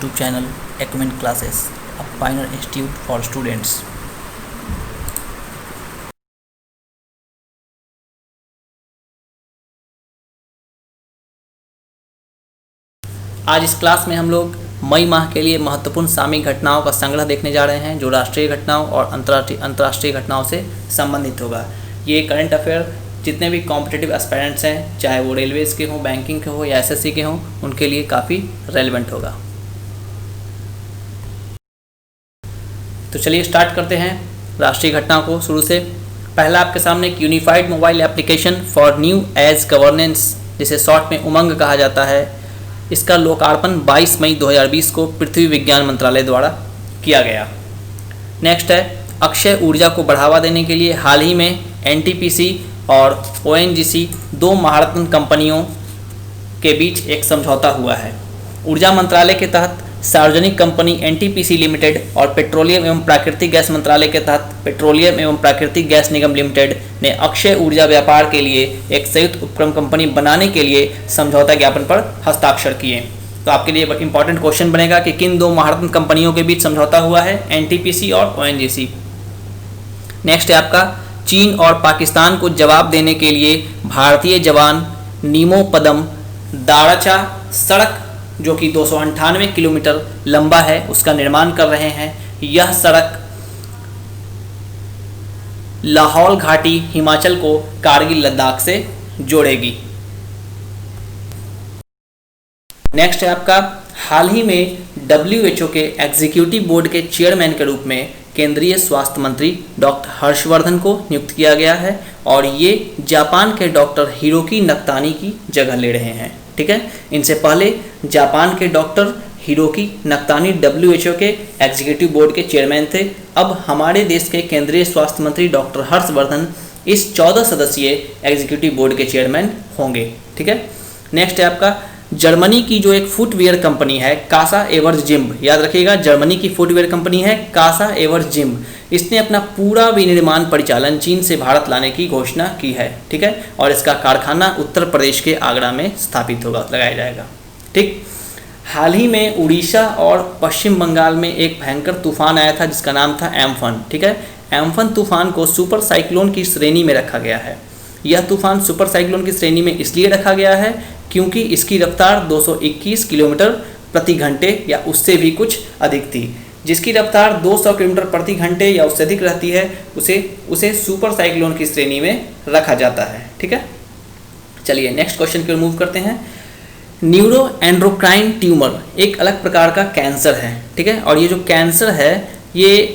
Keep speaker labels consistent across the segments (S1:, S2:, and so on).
S1: YouTube channel Acumen Classes, a pioneer institute for students. आज इस class में हम लोग मई माह के लिए महत्वपूर्ण सामयिक घटनाओं का संग्रह देखने जा रहे हैं, जो राष्ट्रीय घटनाओं और अंतर्राष्ट्रीय घटनाओं से संबंधित होगा। ये करंट अफेयर जितने भी कॉम्पिटिटिव एस्पायरेंट्स हैं, चाहे वो रेलवेज़ के हों, बैंकिंग के हो या एसएससी के हों, उनके लिए काफ़ी रेलेवेंट होगा। तो चलिए स्टार्ट करते हैं राष्ट्रीय घटनाओं को शुरू से। पहला आपके सामने एक unified mobile application for new age governance, जिसे शॉर्ट में उमंग कहा जाता है, इसका लोकार्पण 22 मई 2020 को पृथ्वी विज्ञान मंत्रालय द्वारा किया गया। नेक्स्ट है, अक्षय ऊर्जा को बढ़ावा देने के लिए हाल ही में एनटीपीसी और ओएनजीसी, दो महारत्न कंपनियों के बीच एक समझौता हुआ है। ऊर्जा मंत्रालय के तहत सार्वजनिक कंपनी एनटीपीसी लिमिटेड और पेट्रोलियम एवं प्राकृतिक गैस मंत्रालय के तहत पेट्रोलियम एवं प्राकृतिक गैस निगम लिमिटेड ने अक्षय ऊर्जा व्यापार के लिए एक संयुक्त उपक्रम कंपनी बनाने के लिए समझौता ज्ञापन पर हस्ताक्षर किए। तो आपके लिए इंपॉर्टेंट क्वेश्चन बनेगा कि किन दो महारत्न कंपनियों के बीच समझौता हुआ है, एनटीपीसी और ओएनजीसी। नेक्स्ट है आपका, चीन और पाकिस्तान को जवाब देने के लिए भारतीय जवान नीमोपदम दाराचा सड़क, जो कि 298 किलोमीटर लंबा है, उसका निर्माण कर रहे हैं। यह सड़क लाहौल घाटी हिमाचल को कारगिल लद्दाख से जोड़ेगी। नेक्स्ट है आपका, हाल ही में WHO के एग्जीक्यूटिव बोर्ड के चेयरमैन के रूप में केंद्रीय स्वास्थ्य मंत्री डॉक्टर हर्षवर्धन को नियुक्त किया गया है और ये जापान के डॉक्टर हिरोकी नकतानी की जगह ले रहे हैं। ठीक है, इनसे पहले जापान के डॉक्टर हिरोकी नकतानी WHO के एग्जीक्यूटिव बोर्ड के चेयरमैन थे। अब हमारे देश के केंद्रीय स्वास्थ्य मंत्री डॉक्टर हर्षवर्धन इस 14 सदस्यीय एग्जीक्यूटिव बोर्ड के चेयरमैन होंगे। ठीक है, नेक्स्ट है आपका, जर्मनी की जो एक फुटवेयर कंपनी है कासा एवर्स जिम, याद रखिएगा, जर्मनी की फुटवेयर कंपनी है कासा एवर्स जिम, इसने अपना पूरा विनिर्माण परिचालन चीन से भारत लाने की घोषणा की है। ठीक है, और इसका कारखाना उत्तर प्रदेश के आगरा में स्थापित होगा, लगाया जाएगा। ठीक, हाल ही में उड़ीसा और पश्चिम बंगाल में एक भयंकर तूफान आया था जिसका नाम था एम्फन। ठीक है, एम्फन तूफान को सुपर साइक्लोन की श्रेणी में रखा गया है। यह तूफान सुपर साइक्लोन की श्रेणी में इसलिए रखा गया है क्योंकि इसकी रफ्तार 221 किलोमीटर प्रति घंटे या उससे भी कुछ अधिक थी। जिसकी रफ्तार 200 किलोमीटर प्रति घंटे या उससे अधिक रहती है उसे सुपर साइक्लोन की श्रेणी में रखा जाता है। ठीक है, चलिए नेक्स्ट क्वेश्चन की ओर मूव करते हैं। न्यूरो एंड्रोक्राइन ट्यूमर एक अलग प्रकार का कैंसर है। ठीक है, और ये जो कैंसर है, ये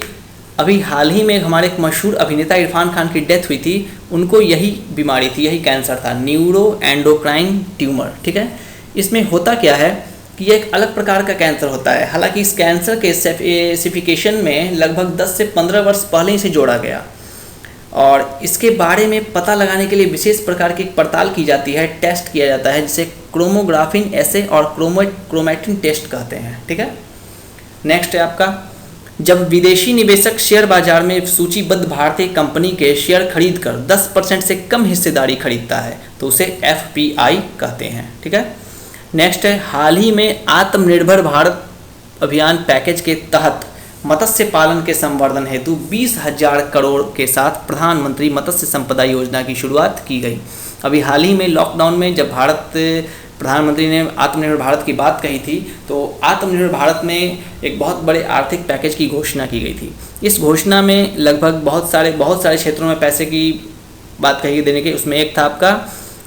S1: अभी हाल ही में हमारे एक मशहूर अभिनेता इरफान खान की डेथ हुई थी, उनको यही बीमारी थी, यही कैंसर था, न्यूरो एंडोक्राइन ट्यूमर। ठीक है, इसमें होता क्या है कि ये एक अलग प्रकार का कैंसर होता है। हालांकि इस कैंसर के स्पेसिफिकेशन में लगभग 10 से 15 वर्ष पहले इसे जोड़ा गया और इसके बारे में पता लगाने के लिए विशेष प्रकार की पड़ताल की जाती है, टेस्ट किया जाता है, जिसे क्रोमोग्राफिन एसे और क्रोमैटिन टेस्ट कहते हैं। ठीक है, नेक्स्ट है आपका, जब विदेशी निवेशक शेयर बाजार में सूचीबद्ध भारतीय कंपनी के शेयर खरीदकर 10% से कम हिस्सेदारी खरीदता है तो उसे FPI कहते हैं। ठीक है, नेक्स्ट है, हाल ही में आत्मनिर्भर भारत अभियान पैकेज के तहत मत्स्य पालन के संवर्धन हेतु 20,000 करोड़ के साथ प्रधानमंत्री मत्स्य संपदा योजना की शुरुआत की गई। अभी हाल ही में लॉकडाउन में जब प्रधानमंत्री ने आत्मनिर्भर भारत की बात कही थी, तो आत्मनिर्भर भारत में एक बहुत बड़े आर्थिक पैकेज की घोषणा की गई थी। इस घोषणा में लगभग बहुत सारे क्षेत्रों में पैसे की बात कही देने के, उसमें एक था आपका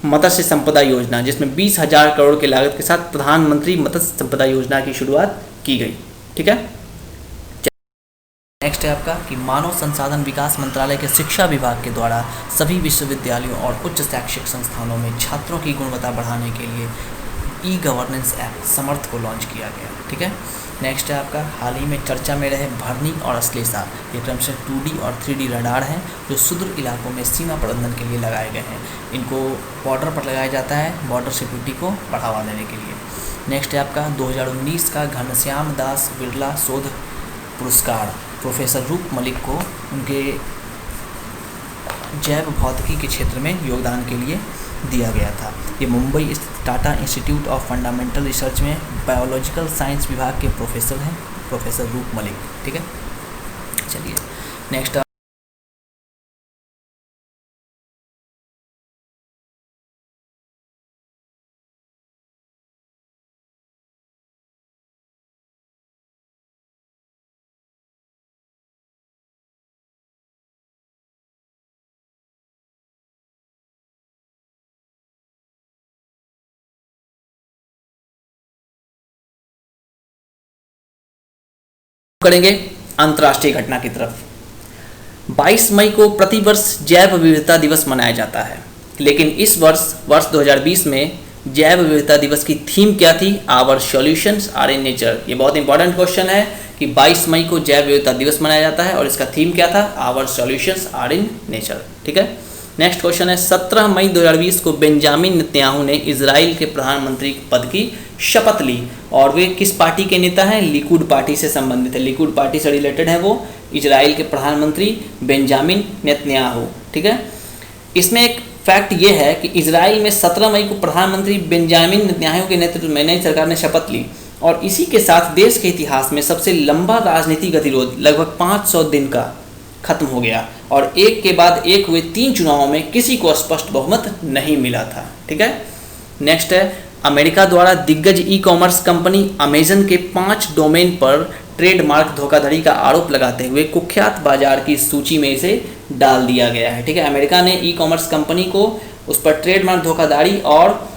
S1: मत्स्य संपदा योजना, जिसमें 20,000 करोड़ की लागत के साथ प्रधानमंत्री मत्स्य संपदा योजना की शुरुआत की गई। ठीक है, नेक्स्ट है आपका कि मानव संसाधन विकास मंत्रालय के शिक्षा विभाग के द्वारा सभी विश्वविद्यालयों और उच्च शैक्षिक संस्थानों में छात्रों की गुणवत्ता बढ़ाने के लिए ई-गवर्नेंस ऐप समर्थ को लॉन्च किया गया। ठीक है, नेक्स्ट है आपका, हाल ही में चर्चा में रहे भरनी और अश्लेषा, ये क्रमशः 2D और 3D रडार हैं जो सुदूर इलाकों में सीमा प्रबंधन के लिए लगाए गए हैं। इनको बॉर्डर पर लगाया जाता है बॉर्डर सिक्योरिटी को बढ़ावा देने के लिए। नेक्स्ट है आपका, 2019 का घनश्याम दास बिरला शोध पुरस्कार प्रोफेसर रूप मलिक को उनके जैव भौतिकी के क्षेत्र में योगदान के लिए दिया गया था। ये मुंबई स्थित Tata institute of fundamental research में बायोलॉजिकल साइंस विभाग के प्रोफेसर हैं, प्रोफेसर रूप मलिक। ठीक है, चलिए नेक्स्ट करेंगे अंतर्राष्ट्रीय घटना की तरफ। 22 मई को प्रतिवर्ष जैव विविधता दिवस मनाया जाता है, लेकिन इस वर्ष 2020 में जैव विविधता दिवस की थीम क्या थी? Our solutions are in nature. ये बहुत इंपॉर्टेंट क्वेश्चन है कि 22 मई को जैव विविधता दिवस मनाया जाता है और इसका थीम क्या था? Our solutions are in nature. ठीक है, नेक्स्ट क्वेश्चन है 17 मई 2020 को बेंजामिन नेतन्याहू ने इजराइल के प्रधानमंत्री पद की शपथ ली और वे किस पार्टी के नेता हैं? लिकुड पार्टी से संबंधित है, लिकुड पार्टी से रिलेटेड है वो इजराइल के प्रधानमंत्री बेंजामिन नेतन्याहू। ठीक है, इसमें एक फैक्ट ये है कि इजराइल में 17 मई को प्रधानमंत्री बेंजामिन नेतन्याहू के नेतृत्व में नई सरकार ने शपथ ली और इसी के साथ देश के इतिहास में सबसे लंबा राजनीतिक गतिरोध लगभग 500 दिन का खत्म हो गया और एक के बाद एक हुए 3 चुनावों में किसी को स्पष्ट बहुमत नहीं मिला था। ठीक है, नेक्स्ट है अमेरिका द्वारा दिग्गज ई कॉमर्स कंपनी अमेजन के 5 डोमेन पर ट्रेडमार्क धोखाधड़ी का आरोप लगाते हुए कुख्यात बाजार की सूची में इसे डाल दिया गया है। ठीक है, अमेरिका ने ई कॉमर्स कंपनी को उस पर ट्रेडमार्क धोखाधड़ी और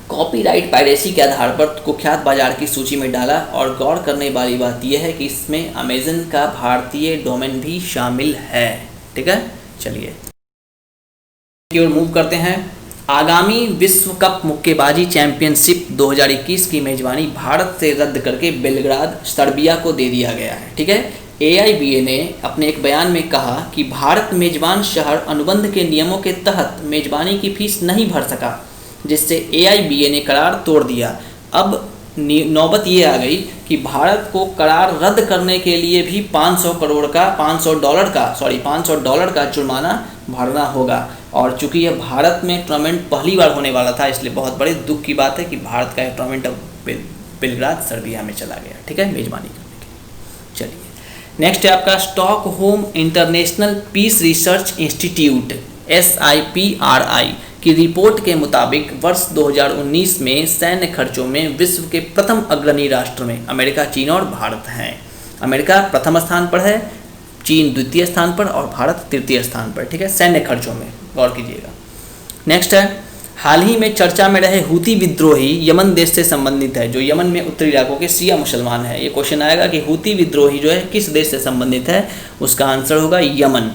S1: कॉपीराइट पायरेसी के आधार पर कुख्यात बाजार की सूची में डाला और गौर करने वाली बात यह है कि इसमें अमेजन का भारतीय डोमेन भी शामिल है। ठीक है, चलिए की ओर मूव करते हैं। आगामी विश्व कप मुक्केबाजी चैंपियनशिप 2021 की मेजबानी भारत से रद्द करके बेलग्राद सर्बिया को दे दिया गया है। ठीक है, AIBA ने अपने एक बयान में कहा कि भारत मेजबान शहर अनुबंध के नियमों के तहत मेजबानी की फीस नहीं भर सका, जिससे AIBA ने करार तोड़ दिया। अब नौबत ये आ गई कि भारत को करार रद्द करने के लिए भी $500 का जुर्माना भरना होगा और चूंकि यह भारत में टूर्नामेंट पहली बार होने वाला था, इसलिए बहुत बड़े दुख की बात है कि भारत का यह टूर्नामेंट अब बेलग्राद सर्बिया में चला गया। ठीक है, मेजबानी करने के लिए। चलिए नेक्स्ट है आपका Stockholm international peace research institute SIPRI की रिपोर्ट के मुताबिक वर्ष 2019 में सैन्य खर्चों में विश्व के प्रथम अग्रणी राष्ट्र में अमेरिका, चीन और भारत हैं। अमेरिका प्रथम स्थान पर है, चीन द्वितीय स्थान पर और भारत तृतीय स्थान पर। ठीक है, सैन्य खर्चों में गौर कीजिएगा। नेक्स्ट है हाल ही में चर्चा में रहे हूती विद्रोही यमन देश से संबंधित है, जो यमन में उत्तरी इलाकों के शिया मुसलमान है। ये क्वेश्चन आएगा कि हूती विद्रोही जो है किस देश से संबंधित है, उसका आंसर होगा यमन।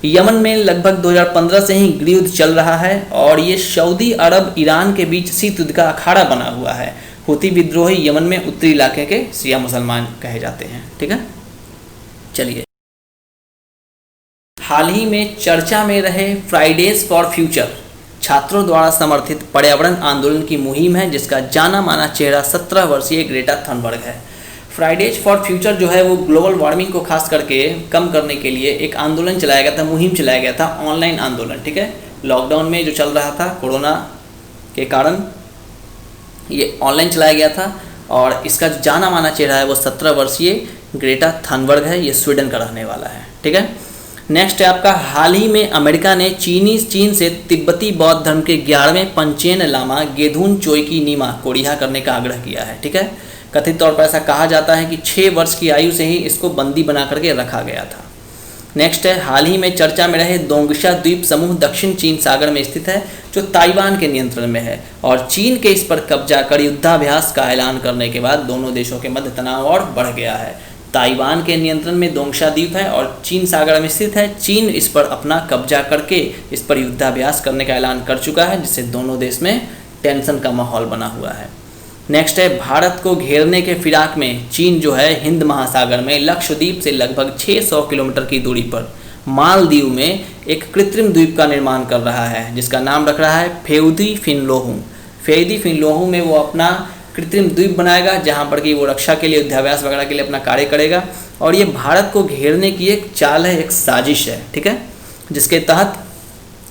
S1: यमन में लगभग 2015 से ही गृहयुद्ध चल रहा है और ये सऊदी अरब ईरान के बीच शीत युद्ध का अखाड़ा बना हुआ है। हूती विद्रोही यमन में उत्तरी इलाके के शिया मुसलमान कहे जाते हैं। ठीक है, चलिए हाल ही में चर्चा में रहे फ्राइडेज फॉर फ्यूचर छात्रों द्वारा समर्थित पर्यावरण आंदोलन की मुहिम है, जिसका जाना माना चेहरा 17 वर्षीय ग्रेटा थनबर्ग है। फ्राइडेज फॉर फ्यूचर जो है वो ग्लोबल वार्मिंग को खास करके कम करने के लिए एक आंदोलन चलाया गया था, मुहिम चलाया गया था, ऑनलाइन आंदोलन। ठीक है, लॉकडाउन में जो चल रहा था कोरोना के कारण ये ऑनलाइन चलाया गया था और इसका जो जाना माना चेहरा है वो 17 वर्षीय ग्रेटा थनबर्ग है। ये स्वीडन का रहने वाला है। ठीक है, नेक्स्ट है आपका हाल ही में अमेरिका ने चीन से तिब्बती बौद्ध धर्म के 11वें पंचेन लामा गेधुन चोइकी नीमा को रिहा करने का आग्रह किया है। ठीक है, कथित तौर पर ऐसा कहा जाता है कि 6 वर्ष की आयु से ही इसको बंदी बना करके रखा गया था। नेक्स्ट है हाल ही में चर्चा में रहे दोंगशा द्वीप समूह दक्षिण चीन सागर में स्थित है, जो ताइवान के नियंत्रण में है और चीन के इस पर कब्जा कर युद्धाभ्यास का ऐलान करने के बाद दोनों देशों के मध्य तनाव और बढ़ गया है। ताइवान के नियंत्रण में दोंगशा द्वीप है और चीन सागर में स्थित है। चीन इस पर अपना कब्जा करके इस पर युद्धाभ्यास करने का ऐलान कर चुका है, जिससे दोनों देश में टेंशन का माहौल बना हुआ है। नेक्स्ट है भारत को घेरने के फिराक में चीन जो है हिंद महासागर में लक्षद्वीप से लगभग 600 किलोमीटर की दूरी पर मालदीव में एक कृत्रिम द्वीप का निर्माण कर रहा है, जिसका नाम रख रहा है फेउदी फिनलोहू। फेउदी फिनलोहू में वो अपना कृत्रिम द्वीप बनाएगा, जहाँ पर कि वो रक्षा के लिए, युद्धाभ्यास वगैरह के लिए अपना कार्य करेगा और ये भारत को घेरने की एक चाल है, एक साजिश है। ठीक है, जिसके तहत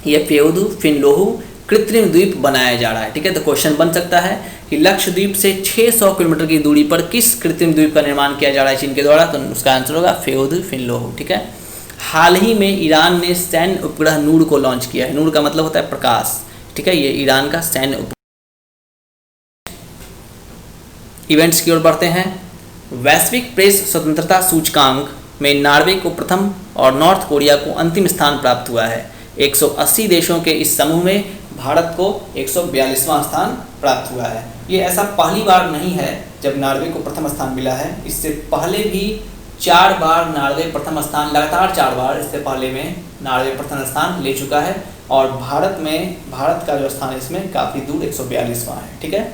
S1: ये फेउदी फिनलोहू कृत्रिम द्वीप बनाया जा रहा है। ठीक है, तो क्वेश्चन बन सकता है कि लक्षद्वीप से 600 किलोमीटर की दूरी पर किस कृत्रिम द्वीप का निर्माण किया जा रहा है चीन के द्वारा, तो उसका आंसर होगा फेउद फिनलोह। ठीक है, हाल ही में ईरान ने सैन्य उपग्रह नूर को लॉन्च किया है। नूर का मतलब होता है प्रकाश। ठीक है, ये ईरान का सैन्य उपग्रह। इवेंट्स की ओर बढ़ते हैं। वैश्विक प्रेस स्वतंत्रता सूचकांक में नॉर्वे को प्रथम और नॉर्थ कोरिया को अंतिम स्थान प्राप्त हुआ है। 180 देशों के इस समूह में भारत को 142वां स्थान प्राप्त हुआ है। ये ऐसा पहली बार नहीं है जब नॉर्वे को प्रथम स्थान मिला है। इससे पहले भी 4 बार नॉर्वे प्रथम स्थान, लगातार 4 बार इससे पहले में नॉर्वे प्रथम स्थान ले चुका है। और भारत का जो स्थान इसमें काफ़ी दूर 142वां है। ठीक है,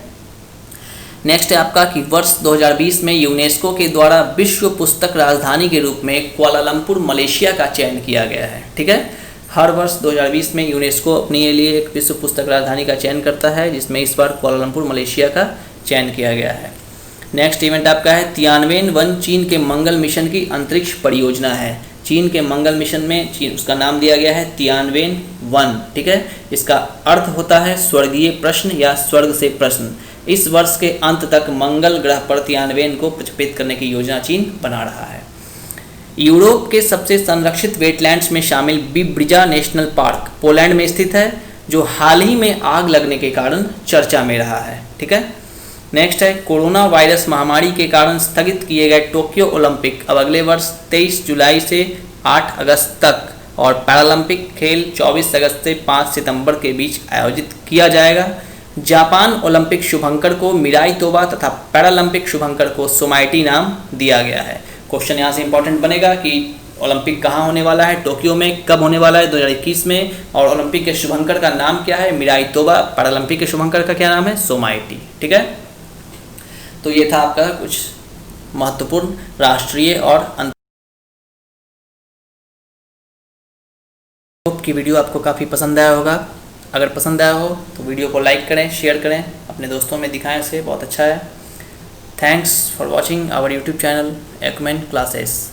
S1: नेक्स्ट है आपका कि वर्ष 2020 में यूनेस्को के द्वारा विश्व पुस्तक राजधानी के रूप में कुआलालंपुर मलेशिया का चयन किया गया है। ठीक है, हर वर्ष 2020 में यूनेस्को अपने लिए एक विश्व पुस्तक राजधानी का चयन करता है, जिसमें इस बार कुआलालंपुर मलेशिया का चयन किया गया है। नेक्स्ट इवेंट आपका है तियानवेन-1 चीन के मंगल मिशन की अंतरिक्ष परियोजना है। चीन के मंगल मिशन में उसका नाम दिया गया है तियानवेन-1। ठीक है, इसका अर्थ होता है स्वर्गीय प्रश्न या स्वर्ग से प्रश्न। इस वर्ष के अंत तक मंगल ग्रह पर तियानवेन को प्रक्षेपित करने की योजना चीन बना रहा है। यूरोप के सबसे संरक्षित वेटलैंड्स में शामिल बिब्रिजा नेशनल पार्क पोलैंड में स्थित है, जो हाल ही में आग लगने के कारण चर्चा में रहा है। ठीक है, नेक्स्ट है कोरोना वायरस महामारी के कारण स्थगित किए गए टोक्यो ओलंपिक अब अगले वर्ष 23 जुलाई से 8 अगस्त तक और पैरालंपिक खेल 24 अगस्त से 5 सितंबर के बीच आयोजित किया जाएगा। जापान ओलंपिक शुभंकर को मिराई तोबा तथा पैरालंपिक शुभंकर को सोमाइटी नाम दिया गया है। क्वेश्चन यहाँ से इंपॉर्टेंट बनेगा कि ओलंपिक कहाँ होने वाला है, टोक्यो में कब होने वाला है 2021 में, और ओलंपिक के शुभंकर का नाम क्या है, मिराई तोबा। पैरालंपिक के शुभंकर का क्या नाम है, सोमाइटी। ठीक है, तो ये था आपका कुछ महत्वपूर्ण राष्ट्रीय और होप की वीडियो आपको काफ़ी पसंद आया होगा। अगर पसंद आया हो तो वीडियो को लाइक करें, शेयर करें, अपने दोस्तों में दिखाएं, इसे बहुत अच्छा है। Thanks for watching our YouTube channel एक्मेन क्लासेस।